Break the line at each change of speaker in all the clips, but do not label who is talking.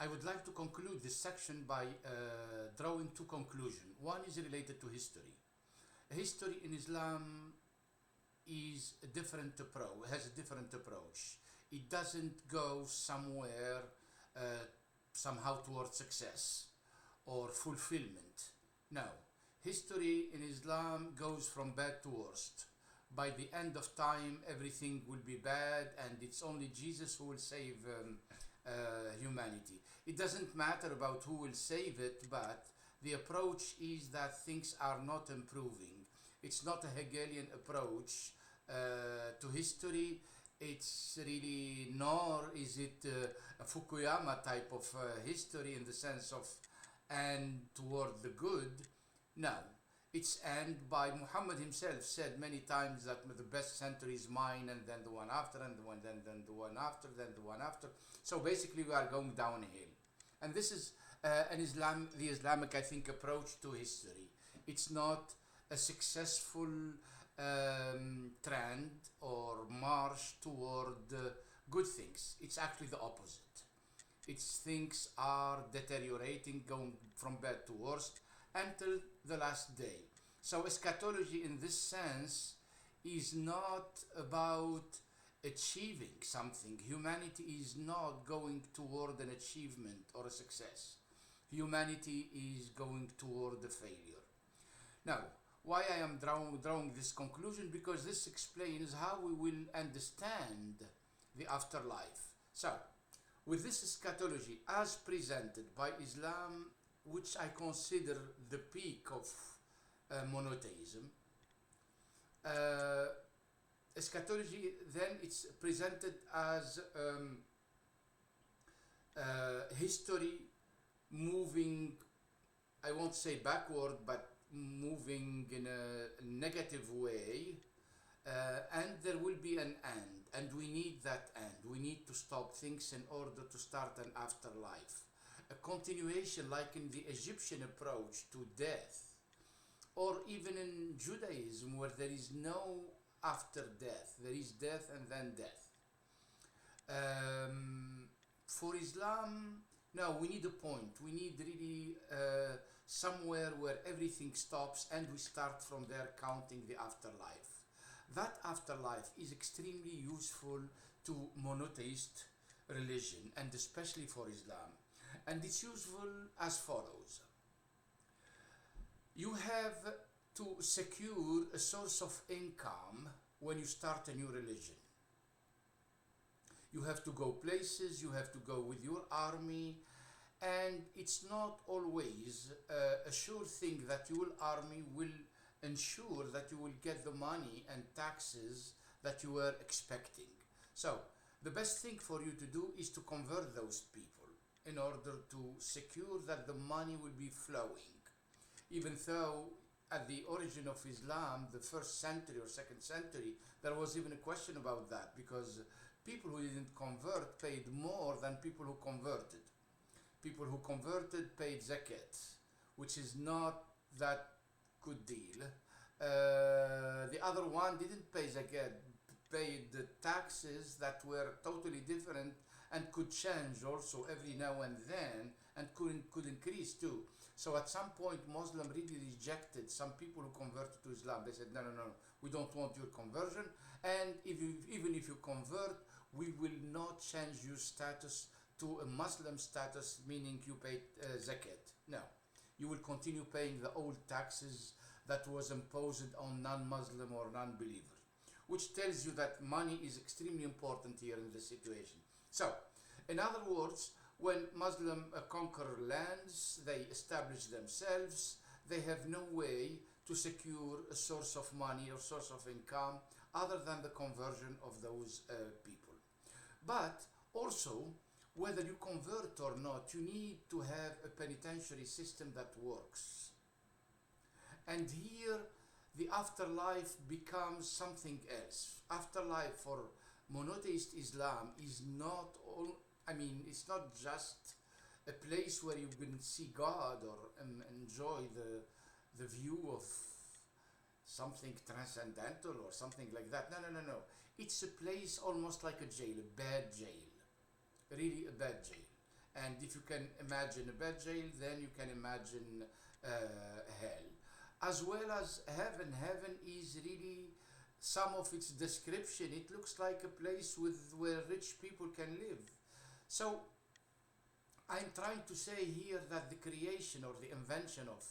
I would like to conclude this section by drawing two conclusions. One is related to history. History in Islam is a different approach, has a different approach. It doesn't go somewhere uh, somehow towards success or fulfillment. No. History in Islam goes from bad to worst. By the end of time, everything will be bad, and it's only Jesus who will save humanity. It doesn't matter about who will save it, but the approach is that things are not improving. It's not a Hegelian approach to history. It's really, nor is it a Fukuyama type of history in the sense of and toward the good. No, it's and by Muhammad himself said many times that the best century is mine, and then the one after, and the one then the one after, then the one after. So basically, we are going downhill, and this is the Islamic, I think, approach to history. It's not a successful trend or march toward good things. It's actually the opposite. Its things are deteriorating, going from bad to worst until the last day. So eschatology in this sense is not about achieving something. Humanity is not going toward an achievement or a success. Humanity is going toward a failure. Now, why I am drawing this conclusion? Because this explains how we will understand the afterlife. So, with this eschatology as presented by Islam, which I consider the peak of monotheism, eschatology then it's presented as history moving, I won't say backward, but moving in a negative way, and there will be an end, and we need that end. We need to stop things in order to start an afterlife, a continuation like in the Egyptian approach to death, or even in Judaism where there is no after death, there is death and then death. For Islam, no, we need a point. We need really somewhere where everything stops and we start from there counting the afterlife. That afterlife is extremely useful to monotheist religion, and especially for Islam. And it's useful as follows. You have to secure a source of income when you start a new religion. You have to go places, you have to go with your army, and it's not always a sure thing that your army will ensure that you will get the money and taxes that you were expecting. So, the best thing for you to do is to convert those people in order to secure that the money will be flowing. Even though at the origin of Islam, the first century or second century, there was even a question about that, because people who didn't convert paid more than people who converted. People who converted paid zakat, which is not that good deal. The other one didn't pay zakat, paid the taxes that were totally different and could change also every now and then, and could increase too. So at some point Muslim really rejected some people who converted to Islam. They said, no, we don't want your conversion, and even if you convert, we will not change your status to a Muslim status, meaning you pay zakat. No, you will continue paying the old taxes that was imposed on non-Muslim or non-believer, which tells you that money is extremely important here in this situation. So, in other words, when Muslims conquer lands, they establish themselves, they have no way to secure a source of money or source of income other than the conversion of those people. But also, whether you convert or not, you need to have a penitentiary system that works. And here, the afterlife becomes something else. Afterlife for monotheist Islam is not all, it's not just a place where you can see God or enjoy the view of something transcendental or something like that. No. It's a place almost like a jail, a bad jail. Really a bad jail. And if you can imagine a bad jail, then you can imagine hell. As well as heaven. Heaven is really, some of its description, it looks like a place where rich people can live. So I'm trying to say here that the creation or the invention of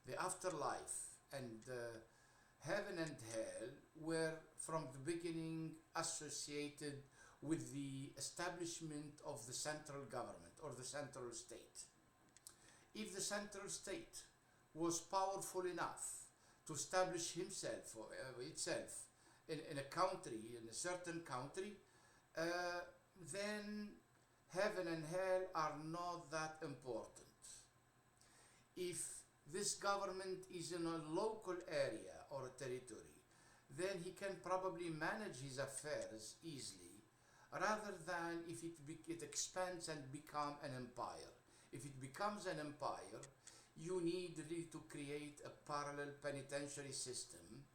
the afterlife and heaven and hell were from the beginning associated with the establishment of the central government or the central state. If the central state was powerful enough to establish himself or itself in a country, in a certain country, then heaven and hell are not that important. If this government is in a local area or a territory, then he can probably manage his affairs easily, rather than if it expands and become an empire. If it becomes an empire, you need really to create a parallel penitentiary system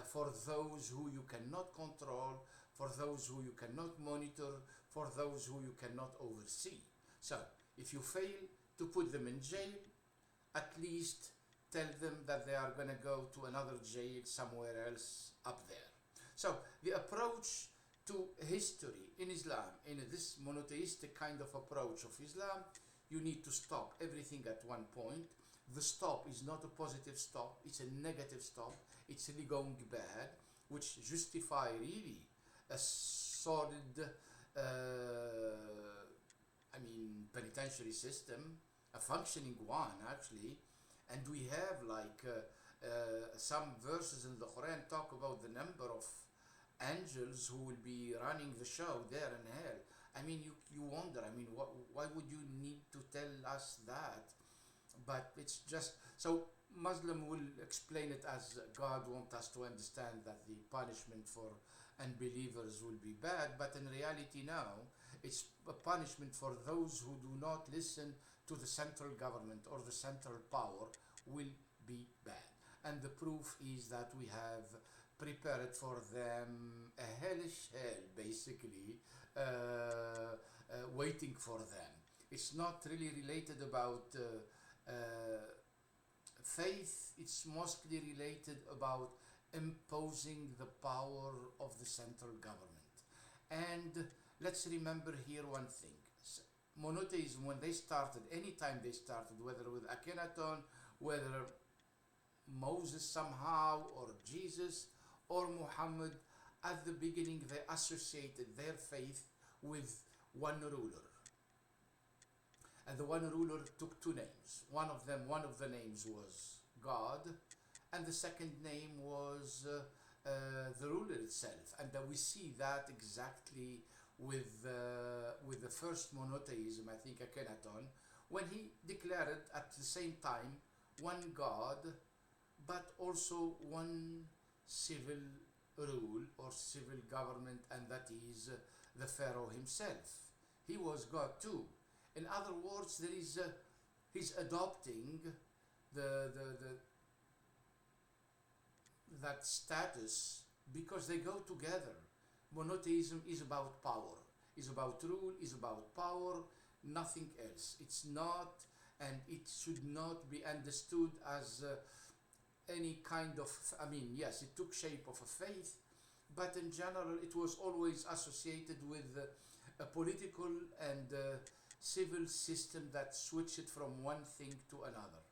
for those who you cannot control, for those who you cannot monitor, for those who you cannot oversee. So, if you fail to put them in jail, at least tell them that they are going to go to another jail somewhere else up there. So, the approach to history in Islam, in this monotheistic kind of approach of Islam, you need to stop everything at one point. The stop is not a positive stop, it's a negative stop. It's really going bad, which justify really a solid penitentiary system, a functioning one actually. And we have some verses in the Quran talk about the number of angels who will be running the show there in hell. I mean, you wonder, why would you need to tell us that? But it's just, so Muslim will explain it as God wants us to understand that the punishment for unbelievers will be bad, but in reality now, it's a punishment for those who do not listen to the central government or the central power will be bad. And the proof is that we have prepared for them a hellish hell, basically, waiting for them. It's not really related about faith, it's mostly related about imposing the power of the central government. And let's remember here one thing. Monotheism, when they started, anytime they started, whether with Akhenaton, whether Moses somehow, or Jesus, or Muhammad, at the beginning they associated their faith with one ruler. And the one ruler took two names. One of the names was God, and the second name was the ruler itself. And we see that exactly with the first monotheism, I think Akhenaton, when he declared at the same time one God, but also one civil rule or civil government, and that is the Pharaoh himself. He was God too. In other words, there is he's adopting that status because they go together. Monotheism is about power, is about rule, is about power, nothing else. It's not, and it should not be understood as any kind of, yes, it took shape of a faith, but in general it was always associated with a political and civil system that switched from one thing to another.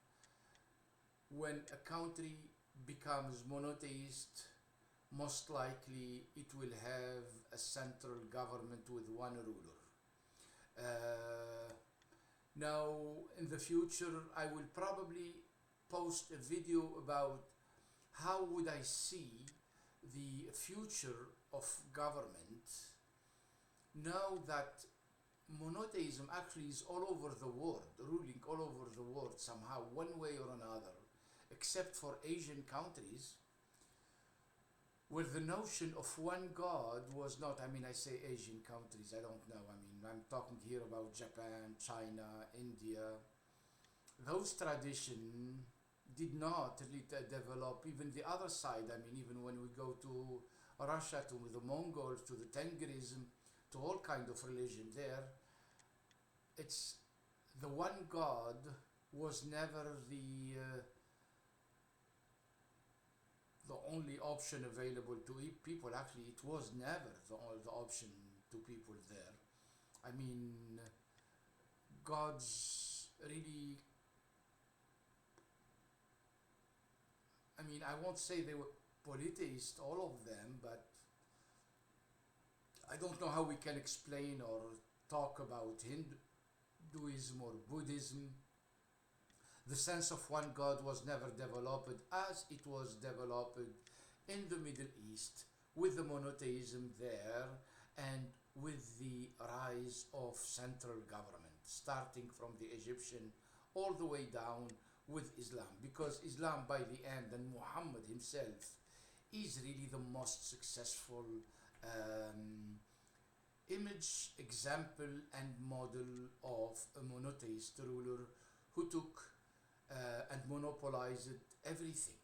When a country becomes monotheist, most likely it will have a central government with one ruler. Now, in the future, I will probably post a video about how would I see the future of government now that monotheism actually is all over the world, ruling all over the world somehow, one way or another, except for Asian countries, where the notion of one God was not, I say Asian countries, I don't know, I'm talking here about Japan, China, India. Those traditions did not really develop. Even the other side, even when we go to Russia, to the Mongols, to the Tengrism, to all kind of religion there, it it's the one God was never the only option available to people. Actually, it was never the option to people there. I mean, God's really, I mean, I won't say they were polytheists, all of them, but I don't know how we can explain or talk about Hinduism or Buddhism. The sense of one God was never developed as it was developed in the Middle East with the monotheism there and with the rise of central government, starting from the Egyptian all the way down with Islam, because Islam by the end, and Muhammad himself, is really the most successful image, example, and model of a monotheist ruler who took and monopolized everything.